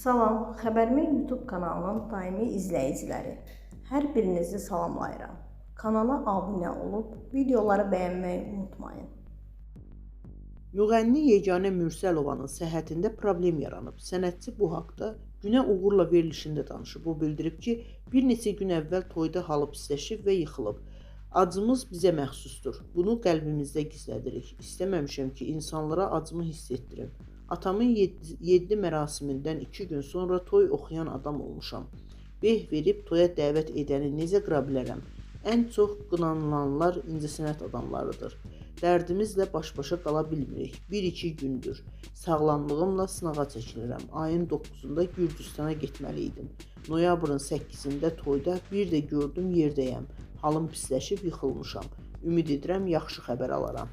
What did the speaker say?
Salam, Xəbərmi YouTube kanalının daimi izləyiciləri. Hər birinizi salamlayıram. Kanala abunə olub, videoları bəyənməyi unutmayın. Müğənni Yeganə Mürsəlovanın səhhətində problem yaranıb. Sənətçi bu haqda Günə Uğurla verilişində danışıb. O bildirib ki, bir neçə gün əvvəl toyda halı pisləşib və yıxılıb. Acımız bizə məxsusdur. Bunu qəlbimizdə gizlədirik. İstəməmişəm ki, insanlara acımı hiss etdirim. Atamın 7 mərasimindən 2 gün sonra toy oxuyan adam olmuşam. Beh verib toya dəvət edəni necə qıra bilərəm? Ən çox qınanılanlar incəsənət adamlarıdır. Dərdimizlə baş-başa qala bilmirik. 1-2 gündür. Sağlamlığımla sınağa çəkilirəm. Ayın 9-da Gürcüstana getməli idim. Noyabrın 8-də toyda bir də gördüm yerdəyəm. Halım pisləşib yıxılmışam. Ümid edirəm yaxşı xəbər alaram.